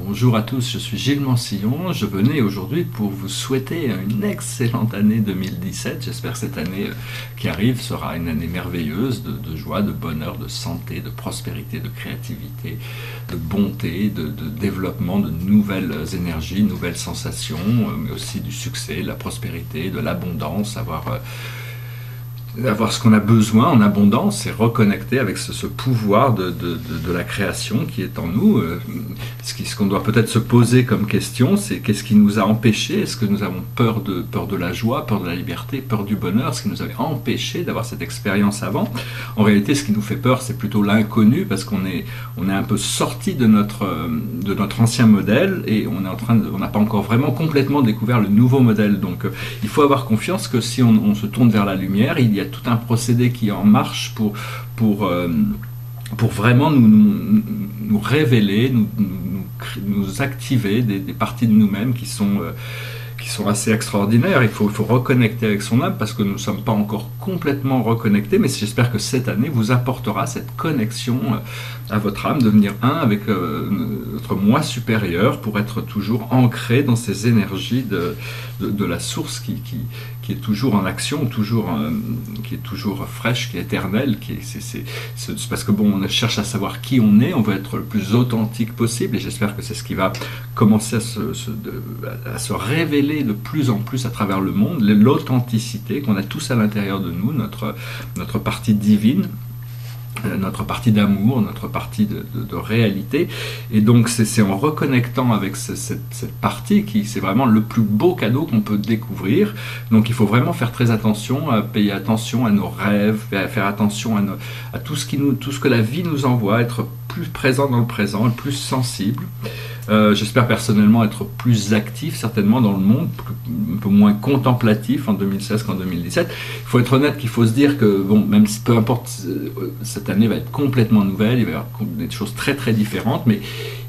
Bonjour à tous, je suis Gilles Mansillon. Je venais aujourd'hui pour vous souhaiter une excellente année 2017. J'espère que cette année qui arrive sera une année merveilleuse de joie, de bonheur, de santé, de prospérité, de créativité, de bonté, de développement, de nouvelles énergies, nouvelles sensations, mais aussi du succès, de la prospérité, de l'abondance, avoir ce qu'on a besoin en abondance et reconnecter avec ce pouvoir de la création qui est en nous. Ce qu'on doit peut-être se poser comme question, c'est qu'est-ce qui nous a empêchés? Est-ce que nous avons peur de la joie, peur de la liberté, peur du bonheur? Ce qui nous avait empêché d'avoir cette expérience avant? En réalité, ce qui nous fait peur, c'est plutôt l'inconnu, parce qu'on est un peu sorti de notre ancien modèle et on n'a pas encore vraiment complètement découvert le nouveau modèle. Donc il faut avoir confiance que si on se tourne vers la lumière, il y a tout un procédé qui est en marche pour vraiment nous révéler, nous activer des parties de nous-mêmes qui sont assez extraordinaires. Il faut reconnecter avec son âme parce que nous ne sommes pas encore complètement reconnectés, mais j'espère que cette année vous apportera cette connexion à votre âme, devenir un avec notre moi supérieur pour être toujours ancré dans ces énergies de la source qui est toujours en action, qui est toujours fraîche, qui est éternelle. C'est parce que on cherche à savoir qui on est, on veut être le plus authentique possible, et j'espère que c'est ce qui va commencer à se révéler de plus en plus à travers le monde, l'authenticité qu'on a tous à l'intérieur de nous, notre partie divine, notre partie d'amour, notre partie de réalité. Et donc c'est en reconnectant avec cette partie qui c'est vraiment le plus beau cadeau qu'on peut découvrir. Donc il faut vraiment faire très attention, à payer attention à nos rêves, à faire attention à tout ce que la vie nous envoie, être plus présent dans le présent, plus sensible. J'espère personnellement être plus actif certainement dans le monde, un peu moins contemplatif en 2016 qu'en 2017. Il faut être honnête qu'il faut se dire que même si peu importe, cette année va être complètement nouvelle, il va y avoir des choses très très différentes, mais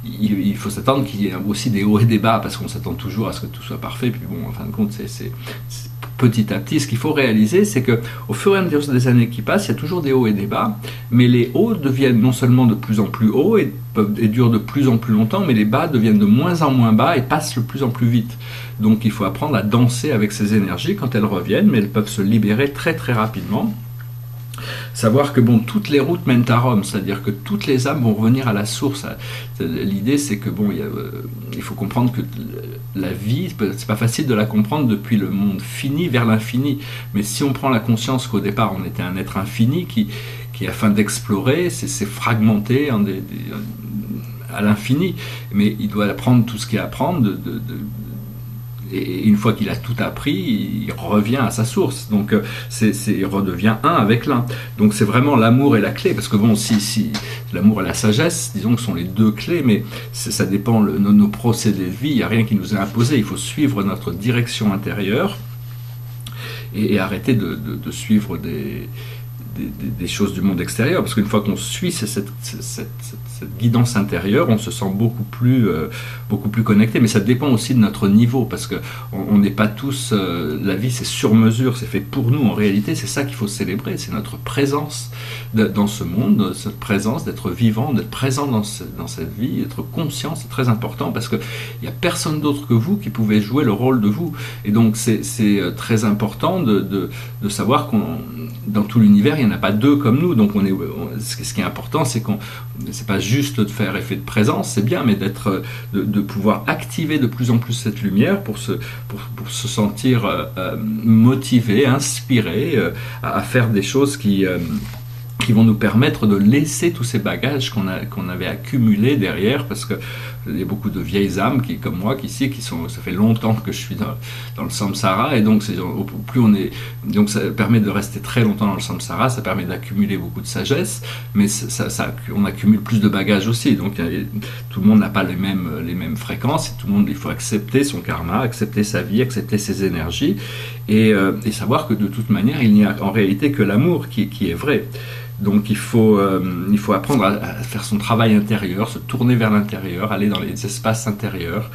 il faut s'attendre qu'il y ait aussi des hauts et des bas, parce qu'on s'attend toujours à ce que tout soit parfait, puis en fin de compte c'est petit à petit. Ce qu'il faut réaliser, c'est que au fur et à mesure des années qui passent, il y a toujours des hauts et des bas, mais les hauts deviennent non seulement de plus en plus hauts et durent de plus en plus longtemps, mais les bas deviennent de moins en moins bas et passent de plus en plus vite. Donc il faut apprendre à danser avec ces énergies quand elles reviennent, mais elles peuvent se libérer très très rapidement. Savoir que toutes les routes mènent à Rome, c'est-à-dire que toutes les âmes vont revenir à la source. L'idée, c'est que il faut comprendre que la vie, c'est pas facile de la comprendre depuis le monde fini vers l'infini. Mais si on prend la conscience qu'au départ on était un être infini qui afin d'explorer, c'est fragmenté à l'infini. Mais il doit apprendre tout ce qu'il y a à apprendre et une fois qu'il a tout appris, il revient à sa source. Donc il redevient un avec l'un. Donc c'est vraiment l'amour et la clé, parce que si l'amour et la sagesse, disons que sont les deux clés, mais ça dépend de nos procédés de vie. Il n'y a rien qui nous est imposé. Il faut suivre notre direction intérieure et arrêter de suivre des choses du monde extérieur, parce qu'une fois qu'on suit cette guidance intérieure, on se sent beaucoup plus connecté. Mais ça dépend aussi de notre niveau, parce que on n'est pas tous la vie c'est sur mesure, c'est fait pour nous. En réalité, c'est ça qu'il faut célébrer, c'est notre présence dans ce monde, cette présence d'être vivant, d'être présent dans cette vie, d'être conscient. C'est très important, parce que il y a personne d'autre que vous qui pouvait jouer le rôle de vous. Et donc c'est très important de savoir qu'on dans tout l'univers, il n'y en a pas deux comme nous. Donc ce qui est important, c'est c'est pas juste de faire effet de présence, c'est bien, mais de pouvoir activer de plus en plus cette lumière pour se sentir motivé, inspiré à faire des choses qui vont nous permettre de laisser tous ces bagages qu'on avait accumulés derrière, parce que il y a beaucoup de vieilles âmes comme moi ça fait longtemps que je suis dans le samsara, et donc donc ça permet de rester très longtemps dans le samsara, ça permet d'accumuler beaucoup de sagesse, mais on accumule plus de bagages aussi. Donc tout le monde n'a pas les mêmes fréquences, et tout le monde, il faut accepter son karma, accepter sa vie, accepter ses énergies, et savoir que de toute manière il n'y a en réalité que l'amour qui est vrai. Donc il faut apprendre à faire son travail intérieur, se tourner vers l'intérieur, aller dans les espaces intérieurs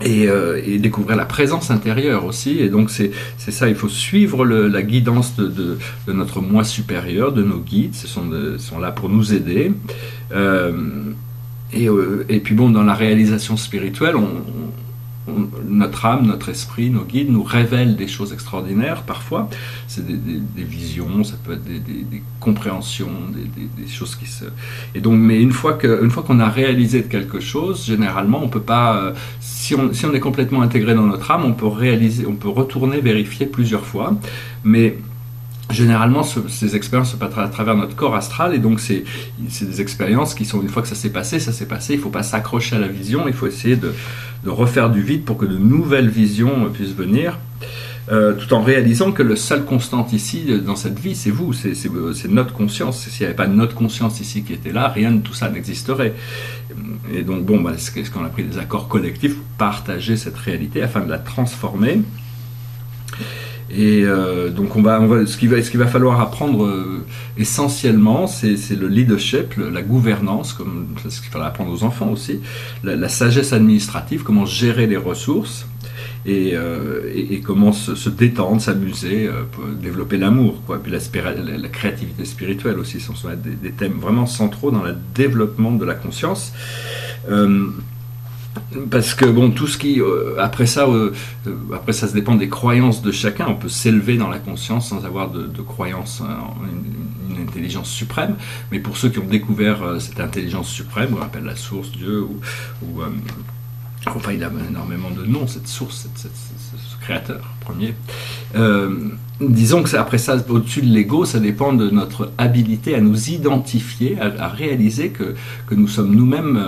et découvrir la présence intérieure aussi. Et donc c'est ça, il faut suivre la guidance de notre moi supérieur, de nos guides, ils sont là pour nous aider. Et puis bon, dans la réalisation spirituelle, notre âme, notre esprit, nos guides nous révèlent des choses extraordinaires parfois. C'est des visions, ça peut être des compréhensions, des choses qui se... Et donc, mais une fois qu'on a réalisé de quelque chose, généralement, on peut pas... si on est complètement intégré dans notre âme, on peut retourner vérifier plusieurs fois. Mais généralement, ces expériences se passent à travers notre corps astral, et donc c'est des expériences qui sont, une fois que ça s'est passé, il ne faut pas s'accrocher à la vision, il faut essayer de refaire du vide pour que de nouvelles visions puissent venir, tout en réalisant que le seul constante ici, dans cette vie, c'est vous, c'est notre conscience. S'il n'y avait pas notre conscience ici qui était là, rien de tout ça n'existerait. Et donc, bon, c'est ce qu'on a pris des accords collectifs pour partager cette réalité afin de la transformer. Et donc ce qu'il va falloir apprendre essentiellement, c'est le leadership, la gouvernance, comme c'est ce qu'il faudra apprendre aux enfants aussi, la sagesse administrative, comment gérer les ressources et comment se détendre, s'amuser, pour développer l'amour, quoi. Puis la créativité spirituelle aussi sont des thèmes vraiment centraux dans le développement de la conscience. Parce que bon, tout ce qui après ça se dépend des croyances de chacun. On peut s'élever dans la conscience sans avoir de croyance en une intelligence suprême, mais pour ceux qui ont découvert cette intelligence suprême, on appelle la source, Dieu, enfin il a énormément de noms, cette source, ce créateur premier. Disons que après ça, au-dessus de l'ego, ça dépend de notre habilité à nous identifier, à réaliser que nous sommes nous-mêmes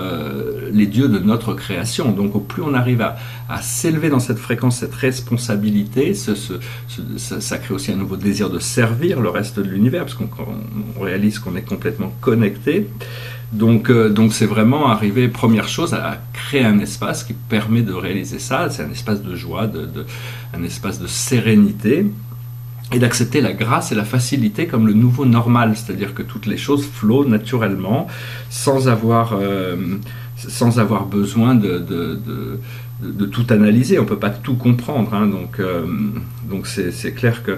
les dieux de notre création. Donc au plus on arrive à s'élever dans cette fréquence, cette responsabilité, ça crée aussi un nouveau désir de servir le reste de l'univers, parce qu'on réalise qu'on est complètement connecté. Donc c'est vraiment arriver, première chose, à créer un espace qui permet de réaliser ça. C'est un espace de joie, un espace de sérénité, et d'accepter la grâce et la facilité comme le nouveau normal, c'est-à-dire que toutes les choses flowent naturellement, sans avoir besoin de tout analyser. On ne peut pas tout comprendre, hein. Donc c'est clair que...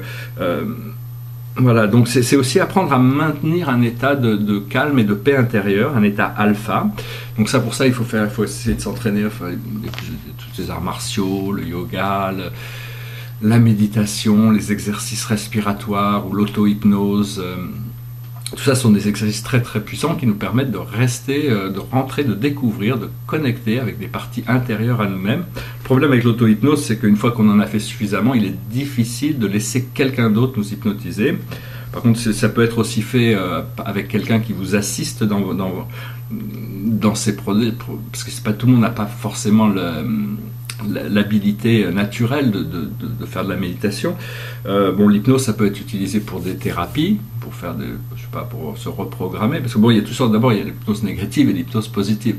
Voilà, donc c'est aussi apprendre à maintenir un état de calme et de paix intérieure, un état alpha. Donc pour ça, il faut essayer de s'entraîner, tous les arts martiaux, le yoga, la méditation, les exercices respiratoires ou l'auto-hypnose. Tout ça sont des exercices très très puissants qui nous permettent de rester, de rentrer, de découvrir, de connecter avec des parties intérieures à nous-mêmes. Le problème avec l'auto-hypnose, c'est qu'une fois qu'on en a fait suffisamment, il est difficile de laisser quelqu'un d'autre nous hypnotiser. Par contre, ça peut être aussi fait avec quelqu'un qui vous assiste dans ces produits, parce que tout le monde n'a pas forcément l'habilité naturelle de faire de la méditation. L'hypnose, ça peut être utilisé pour des thérapies, pour faire pour se reprogrammer, parce que il y a toutes sortes. D'abord, il y a l'hypnose négative et l'hypnose positive.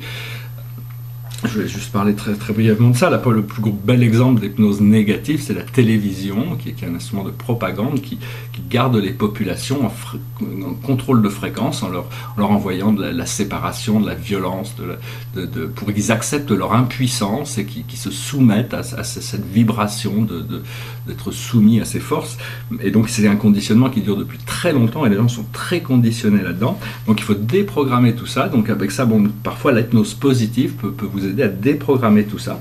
Je vais juste parler très, très brièvement de ça. Là, le plus bel exemple d'hypnose négative, c'est la télévision, qui est un instrument de propagande qui garde les populations en contrôle de fréquence, en leur envoyant de la séparation, de la violence, pour qu'ils acceptent leur impuissance et qui se soumettent à cette vibration d'être soumis à ces forces. Et donc, c'est un conditionnement qui dure depuis très longtemps et les gens sont très conditionnés là-dedans. Donc, il faut déprogrammer tout ça. Donc, avec ça, parfois, l'hypnose positive peut vous aider à déprogrammer tout ça.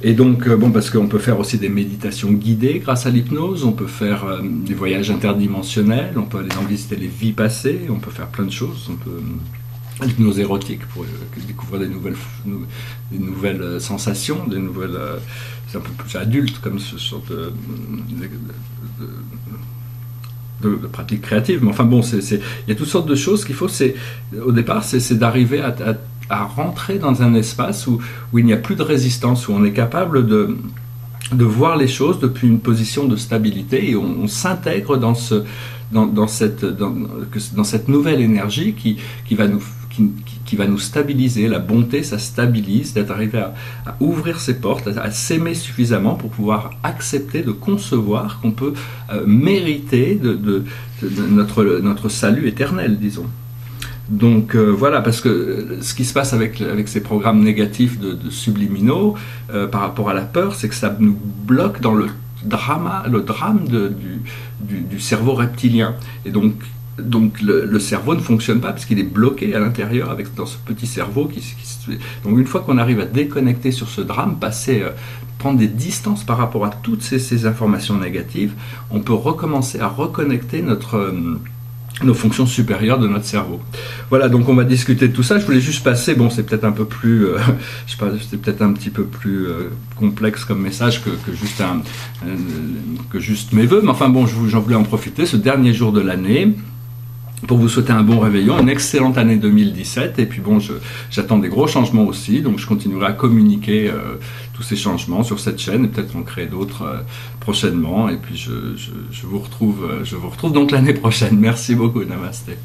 Et donc, parce qu'on peut faire aussi des méditations guidées grâce à l'hypnose, on peut faire des voyages interdimensionnels, on peut aller visiter les vies passées, on peut faire plein de choses, l'hypnose érotique pour découvrir des nouvelles sensations, c'est un peu plus adulte comme ce sorte de pratique créative, mais enfin il y a toutes sortes de choses qu'il faut, au départ, c'est d'arriver à rentrer dans un espace où il n'y a plus de résistance, où on est capable de voir les choses depuis une position de stabilité, et on s'intègre dans cette nouvelle énergie qui va nous stabiliser. La bonté, ça stabilise, d'être arrivé à ouvrir ses portes, à s'aimer suffisamment pour pouvoir accepter de concevoir qu'on peut mériter de notre salut éternel, disons. Donc voilà, parce que ce qui se passe avec ces programmes négatifs de subliminaux par rapport à la peur, c'est que ça nous bloque dans le drame du cerveau reptilien. Et donc donc le cerveau ne fonctionne pas parce qu'il est bloqué à l'intérieur dans ce petit cerveau donc une fois qu'on arrive à déconnecter sur ce drame, prendre des distances par rapport à toutes ces informations négatives, on peut recommencer à reconnecter nos fonctions supérieures de notre cerveau. Voilà, donc on va discuter de tout ça. Je voulais juste passer, bon, c'est peut-être un peu plus, je sais pas, c'est peut-être un petit peu plus complexe comme message que juste mes vœux, mais enfin bon, j'en voulais en profiter ce dernier jour de l'année pour vous souhaiter un bon réveillon, une excellente année 2017, et puis bon, j'attends des gros changements aussi, donc je continuerai à communiquer tous ces changements sur cette chaîne, et peut-être en créer d'autres prochainement, et puis je vous retrouve donc l'année prochaine. Merci beaucoup, namasté.